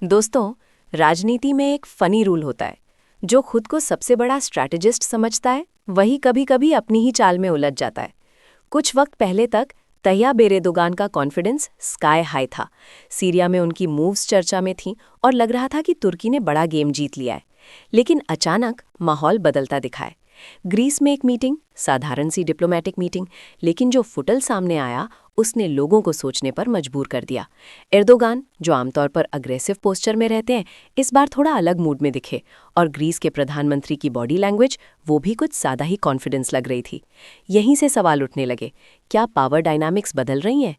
दोस्तों, राजनीति में एक फनी रूल होता है। जो खुद को सबसे बड़ा स्ट्रैटेजिस्ट समझता है वही कभी-कभी अपनी ही चाल में उलझ जाता है। कुछ वक्त पहले तक तैयब एर्दोगान का कॉन्फिडेंस स्काई हाई था। सीरिया में उनकी मूव्स चर्चा में थीं और लग रहा था कि तुर्की ने बड़ा गेम जीत लिया है। लेकिन अचानक माहौल बदलता दिखा है। ग्रीस में एक मीटिंग, साधारण सी डिप्लोमेटिक मीटिंग, लेकिन जो फुटल सामने आया उसने लोगों को सोचने पर मजबूर कर दिया। एर्दोगान, जो आमतौर पर अग्रेसिव पोस्चर में रहते हैं, इस बार थोड़ा अलग मूड में दिखे और ग्रीस के प्रधानमंत्री की बॉडी लैंग्वेज वो भी कुछ ज़्यादा ही कॉन्फिडेंस लग रही थी। यहीं से सवाल उठने लगे, क्या पावर डायनामिक्स बदल रही हैं?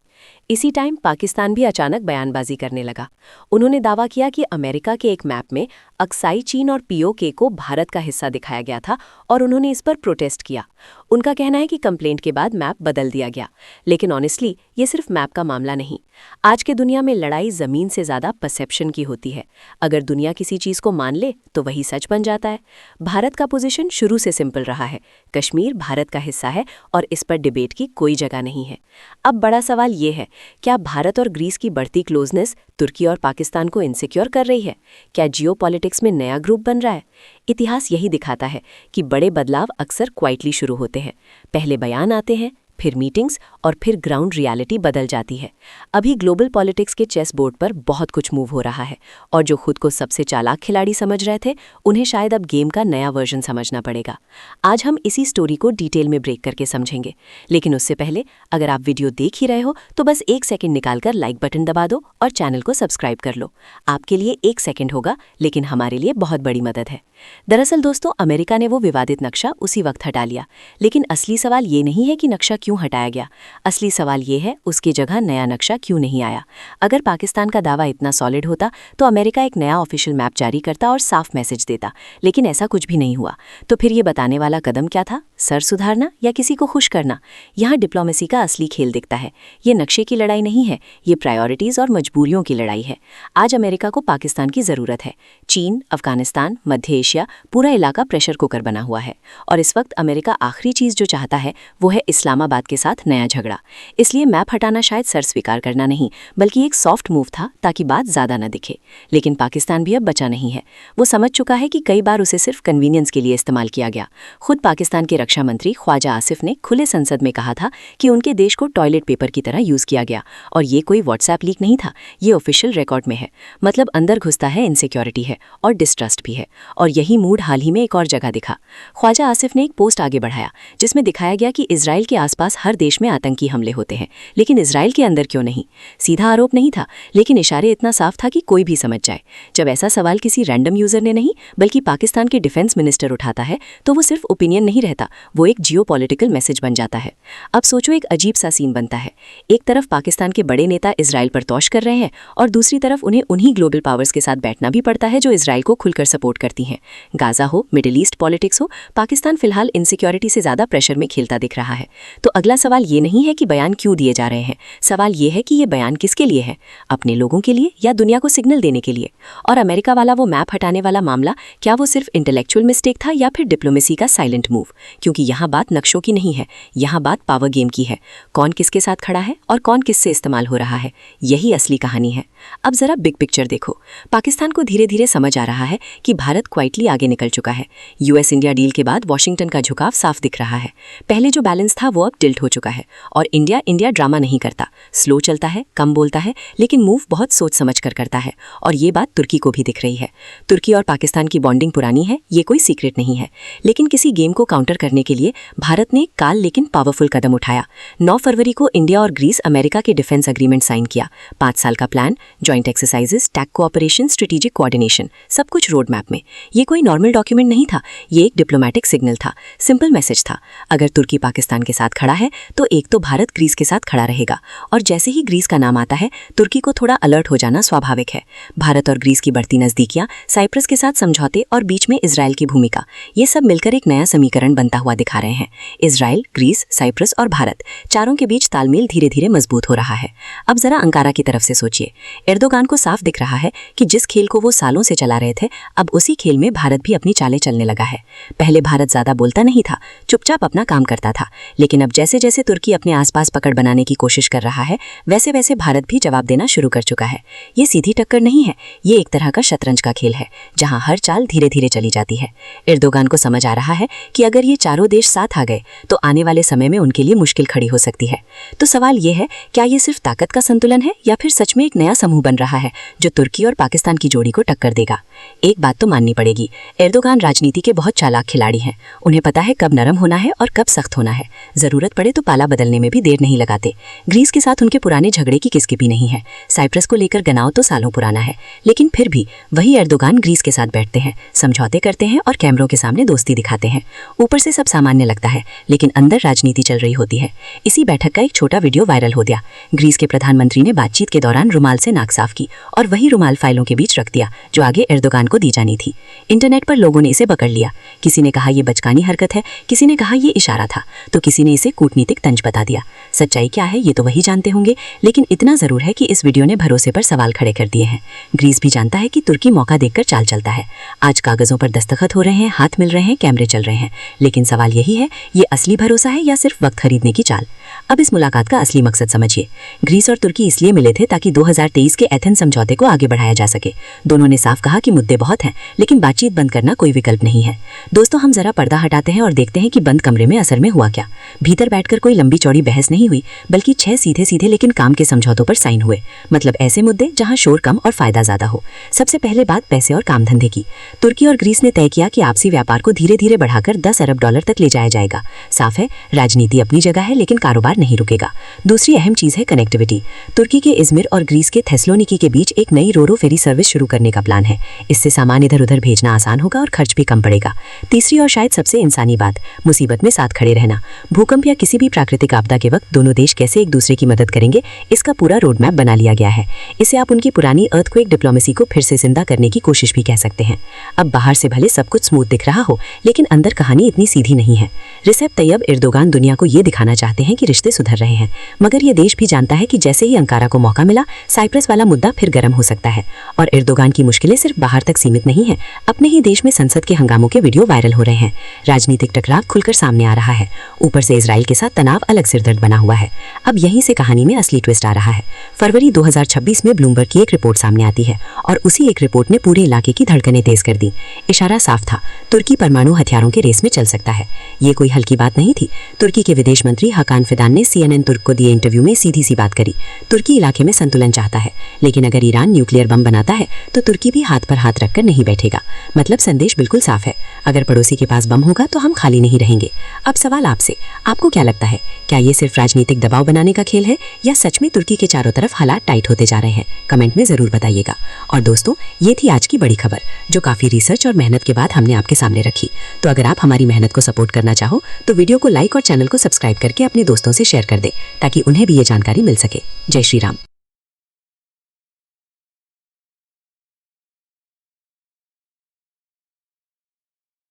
इसी टाइम पाकिस्तान भी अचानक बयानबाजी करने लगा। उन्होंने दावा किया कि अमेरिका के एक मैप में अक्साई चीन और पीओके को भारत का हिस्सा दिखाया गया था और उन्होंने इस पर प्रोटेस्ट किया। उनका कहना है कि कंप्लेंट के बाद मैप बदल दिया गया, लेकिन ऑनेस्टली ये सिर्फ मैप का मामला नहीं। आज के दुनिया में लड़ाई ज़मीन से ज़्यादा परसेप्शन की होती है। अगर दुनिया किसी चीज़ को मान ले तो वही सच बन जाता है। भारत का पोजीशन शुरू से सिंपल रहा है, कश्मीर भारत का हिस्सा है और इस पर डिबेट की कोई जगह नहीं है। अब बड़ा सवाल ये है, क्या भारत और ग्रीस की बढ़ती क्लोजनेस तुर्की और पाकिस्तान को इनसिक्योर कर रही है? क्या जियोपॉलिटिक्स में नया ग्रुप बन रहा है? इतिहास यही दिखाता है कि बड़े बदलाव अक्सर क्वाइटली शुरू होते हैं। पहले बयान आते हैं, फिर मीटिंग्स और फिर ग्राउंड रियलिटी बदल जाती है। अभी ग्लोबल पॉलिटिक्स के चेस बोर्ड पर बहुत कुछ मूव हो रहा है और जो खुद को सबसे चालाक खिलाड़ी समझ रहे थे उन्हें शायद अब गेम का नया वर्जन समझना पड़ेगा। आज हम इसी स्टोरी को डिटेल में ब्रेक करके समझेंगे, लेकिन उससे पहले अगर आप वीडियो देख ही रहे हो तो बस 1 सेकंड निकालकर लाइक बटन दबा दो और चैनल को सब्सक्राइब कर लो। आपके लिए 1 सेकंड होगा, लेकिन हमारे लिए बहुत बड़ी मदद है। दरअसल दोस्तों, अमेरिका ने वो विवादित नक्शा उसी वक्त हटा लिया, लेकिन असली सवाल ये नहीं है कि नक्शा क्यों हटाया गया। असली सवाल ये है, उसकी जगह नया नक्शा क्यों नहीं आया। अगर पाकिस्तान का दावा इतना सॉलिड होता तो अमेरिका एक नया ऑफिशियल मैप जारी करता और साफ मैसेज देता, लेकिन ऐसा कुछ भी नहीं हुआ। तो फिर ये बताने वाला कदम क्या था? सर सुधारना या किसी को खुश करना? यहाँ डिप्लोमेसी का असली खेल दिखता है। ये नक्शे की लड़ाई नहीं है, ये प्रायोरिटीज और मजबूरियों की लड़ाई है। आज अमेरिका को पाकिस्तान की जरूरत है। चीन, अफगानिस्तान, मध्य एशिया, पूरा इलाका प्रेशर कुकर बना हुआ है और इस वक्त अमेरिका आखिरी चीज जो चाहता है वो है इस्लामाबाद के साथ नया झगड़ा। इसलिए मैप हटाना शायद सर स्वीकार करना नहीं, बल्कि एक सॉफ्ट मूव था ताकि बात ज्यादा न दिखे। लेकिन पाकिस्तान भी अब बचा नहीं है। वो समझ चुका है कि कई बार उसे सिर्फ कन्वीनियंस के लिए इस्तेमाल किया गया। खुद पाकिस्तान के रक्षा मंत्री ख्वाजा आसिफ ने खुले संसद में कहा था कि उनके देश को टॉयलेट पेपर की तरह यूज किया गया और ये कोई व्हाट्सएप लीक नहीं था, ये ऑफिशियल रिकॉर्ड में है। मतलब अंदर घुसता है इनसिक्योरिटी है और डिस्ट्रस्ट भी है, और यही मूड हाल ही में एक और जगह दिखा। ख्वाजा आसिफ ने एक पोस्ट आगे बढ़ाया जिसमें दिखाया गया कि इजराइल के आसपास हर देश में आतंकी हमले होते हैं, लेकिन इजराइल के अंदर क्यों नहीं? सीधा आरोप नहीं था, लेकिन इशारे इतना साफ था कि कोई भी समझ जाए। जब ऐसा सवाल किसी रैंडम यूजर ने नहीं बल्कि पाकिस्तान के डिफेंस मिनिस्टर उठाता है तो वो सिर्फ ओपिनियन नहीं रहता, वो एक जियोपॉलिटिकल मैसेज बन जाता है। अब सोचो, एक अजीब सा सीन बनता है। एक तरफ पाकिस्तान के बड़े नेता इजराइल पर तौश कर रहे हैं और दूसरी तरफ उन्हें उन्हीं ग्लोबल पावर्स के साथ बैठना भी पड़ता है जो इजराइल को खुलकर सपोर्ट करती हैं। गाजा हो, मिडिल ईस्ट पॉलिटिक्स हो, पाकिस्तान फिलहाल इनसिक्योरिटी से ज्यादा प्रेशर में खेलता दिख रहा है। तो अगला सवाल ये नहीं है कि बयान क्यों दिए जा रहे हैं, सवाल ये है कि ये बयान किसके लिए है? अपने लोगों के लिए या दुनिया को सिग्नल देने के लिए? और अमेरिका वाला वो मैप हटाने वाला मामला, क्या वो सिर्फ इंटेलेक्चुअल मिस्टेक था या फिर डिप्लोमेसी का साइलेंट मूव? क्योंकि यहाँ बात नक्शों की नहीं है, यहाँ बात पावर गेम की है। कौन किसके साथ खड़ा है और कौन किससे इस्तेमाल हो रहा है, यही असली कहानी है। अब जरा बिग पिक्चर देखो। पाकिस्तान को धीरे धीरे समझ आ रहा है कि भारत क्वाइटली आगे निकल चुका है। यूएस इंडिया डील के बाद वॉशिंगटन का झुकाव साफ दिख रहा है। पहले जो बैलेंस था वो अब टिल्ट हो चुका है और इंडिया ड्रामा नहीं करता, स्लो चलता है, कम बोलता है, लेकिन मूव बहुत सोच समझ कर करता है। और ये बात तुर्की को भी दिख रही है। तुर्की और पाकिस्तान की बॉन्डिंग पुरानी है, ये कोई सीक्रेट नहीं है, लेकिन किसी गेम को काउंटर करने के लिए भारत ने एक काल लेकिन पावरफुल कदम उठाया। 9 फरवरी को इंडिया और ग्रीस अमेरिका के डिफेंस एग्रीमेंट साइन किया। 5 साल का प्लान, जॉइंट एक्सरसाइजेस, टैक कोऑपरेशन, स्ट्रेटेजिक कोऑर्डिनेशन, सब कुछ रोड मैप में। ये कोई नॉर्मल डॉक्यूमेंट नहीं था, ये एक डिप्लोमेटिक सिग्नल था, सिंपल मैसेज था। अगर तुर्की पाकिस्तान के साथ खड़ा है तो एक तो भारत ग्रीस के साथ खड़ा रहेगा, और जैसे ही ग्रीस का नाम आता है तुर्की को थोड़ा अलर्ट हो जाना स्वाभाविक है। भारत और ग्रीस की बढ़ती नजदीकियां, साइप्रस के साथ समझौते और बीच में इजराइल की भूमिका, ये सब मिलकर एक नया समीकरण बनता हुआ दिखा रहे हैं। इजराइल, ग्रीस, साइप्रस और भारत, चारों के बीच तालमेल धीरे धीरे मजबूत हो रहा है। अब जरा अंकारा की तरफ से सोचिए। एर्दोगान को साफ दिख रहा है कि जिस खेल को वो सालों से चला रहे थे, अब उसी खेल में भारत भी अपनी चालें चलने लगा है। पहले भारत ज्यादा बोलता नहीं था, चुपचाप अपना काम करता था, लेकिन अब जैसे जैसे तुर्की अपने आसपास पकड़ बनाने की कोशिश कर रहा है, वैसे वैसे भारत भी जवाब देना शुरू कर चुका है। ये सीधी टक्कर नहीं है, ये एक तरह का शतरंज का खेल है, जहां हर चाल धीरे धीरे चली जाती है। एर्दोगान को समझ आ रहा है कि अगर ये चारों देश साथ आ गए तो आने वाले समय में उनके लिए मुश्किल खड़ी हो सकती है। तो सवाल ये है, क्या ये सिर्फ ताकत का संतुलन है या फिर सच में एक नया समूह बन रहा है जो तुर्की और पाकिस्तान की जोड़ी को टक्कर देगा? एक बात तो माननी पड़ेगी, एर्दोगान राजनीति के बहुत चालाक खिलाड़ी हैं। उन्हें पता है कब नरम होना है और कब सख्त होना है। जरूरत पड़े तो पाला बदलने में भी देर नहीं लगाते। ग्रीस के साथ उनके पुराने झगड़े की किसकिपी नहीं है। साइप्रस को लेकर गनाव तो सालों पुराना है, लेकिन फिर भी वही एर्दोगान ग्रीस के साथ बैठते हैं, समझौते करते हैं और कैमरों के सामने दोस्ती दिखाते हैं। ऊपर से सब सामान्य लगता है, लेकिन अंदर राजनीति चल रही होती है। इसी बैठक का एक छोटा वीडियो वायरल हो गया। ग्रीस के प्रधानमंत्री ने बातचीत के दौरान रुमाल से नाक साफ की और वही रुमाल फाइलों के बीच रख दिया जो आगे एर्दोगान को दी जानी थी। इंटरनेट पर लोगों ने इसे पकड़ लिया। किसी ने कहा यह बचकानी हरकत है, किसी ने कहा यह इशारा था, तो किसी ने इसे कूटनीतिक तंज बता दिया। सच्चाई क्या है ये तो वही जानते होंगे, लेकिन इतना जरूर है कि इस वीडियो ने भरोसे पर सवाल खड़े कर दिए हैं। ग्रीस भी जानता है कि तुर्की मौका देखकर चाल चलता है। आज कागजों पर दस्तखत हो रहे हैं, हाथ मिल रहे हैं, कैमरे चल रहे हैं, लेकिन सवाल यही है, ये असली भरोसा है या सिर्फ वक्त खरीदने की चाल? अब इस मुलाकात का असली मकसद समझिए। ग्रीस और तुर्की इसलिए मिले थे ताकि 2023 के एथेंस समझौते को आगे बढ़ाया जा सके। दोनों ने साफ कहा कि मुद्दे बहुत हैं, लेकिन बातचीत बंद करना कोई विकल्प नहीं है। दोस्तों, हम जरा पर्दा हटाते हैं और देखते हैं कि बंद कमरे में असल में हुआ क्या। भीतर बैठकर कोई लंबी चौड़ी बहस नहीं हुई, बल्कि 6 सीधे सीधे लेकिन काम के समझौतों पर साइन हुए। मतलब ऐसे मुद्दे जहां शोर कम और फायदा ज्यादा हो। सबसे पहले बात पैसे और काम धंधे की। तुर्की और ग्रीस ने तय किया कि आपसी व्यापार को धीरे धीरे बढ़ाकर 10 अरब डॉलर तक ले जाया जाएगा। साफ है, राजनीति अपनी जगह है, लेकिन कारोबार नहीं रुकेगा। दूसरी अहम चीज है कनेक्टिविटी। तुर्की के इजमिर और ग्रीस के थेस्लोनिकी के बीच एक नई रोरो फेरी सर्विस शुरू करने का प्लान है। इससे सामान इधर उधर भेजना आसान होगा और खर्च भी कम पड़ेगा। तीसरी और शायद सबसे इंसानी बात, मुसीबत में साथ खड़े रहना। भूकंप या किसी भी प्राकृतिक आपदा के वक्त दोनों देश कैसे एक दूसरे की मदद करेंगे, इसका पूरा रोड मैप बना लिया गया है। इसे आप उनकी पुरानी अर्थक्वेक डिप्लोमेसी को फिर से जिंदा करने की कोशिश भी कह सकते हैं। अब बाहर से भले सब कुछ स्मूथ दिख रहा हो, लेकिन अंदर कहानी इतनी सीधी नहीं है। रिसेप तैयब एर्दोगान दुनिया को ये दिखाना चाहते हैं कि रिश्ते सुधर रहे हैं, मगर ये देश भी जानता है कि जैसे ही अंकारा को मौका मिला, साइप्रस वाला मुद्दा फिर गर्म हो सकता है। और एर्दोगान की मुश्किलें सिर्फ बाहर तक सीमित नहीं है। अपने ही देश में संसद के हंगामों के वीडियो वायरल हो रहे हैं। राजनीतिक टकराव खुलकर सामने आ रहा है। ऊपर से इजराइल के साथ तनाव अलग सिरदर्द बना हुआ है। अब यहीं से कहानी में असली ट्विस्ट आ रहा है। फरवरी 2026 में ब्लूमबर्ग की एक रिपोर्ट सामने आती है और उसी एक रिपोर्ट ने पूरे इलाके की धड़कनें तेज कर दी। इशारा साफ था, तुर्की परमाणु हथियारों के रेस में चल सकता है। ये कोई हल्की बात नहीं थी। तुर्की के विदेश मंत्री हाकान फिदान ने CNN तुर्क को दिए इंटरव्यू में सीधी सी बात करी। तुर्की इलाके में संतुलन चाहता है, लेकिन अगर ईरान न्यूक्लियर बम बनाता है तो तुर्की भी हाथ पर हाथ रखकर नहीं बैठेगा। मतलब संदेश बिल्कुल साफ है, अगर पड़ोसी के पास बम होगा तो हम खाली नहीं रहेंगे। अब सवाल आपसे, आपको क्या लगता है, क्या ये सिर्फ राजनीतिक दबाव बनाने का खेल है या सच में तुर्की के चारों तरफ हालात टाइट होते जा रहे हैं? कमेंट में जरूर बताइएगा। और दोस्तों, ये थी आज की बड़ी खबर, जो काफी रिसर्च और मेहनत के बाद हमने आपके सामने रखी। तो अगर आप हमारी मेहनत को सपोर्ट करना चाहो तो वीडियो को लाइक और चैनल को सब्सक्राइब करके अपने दोस्तों से शेयर कर दे, ताकि उन्हें भी ये जानकारी मिल सके। जय श्री राम।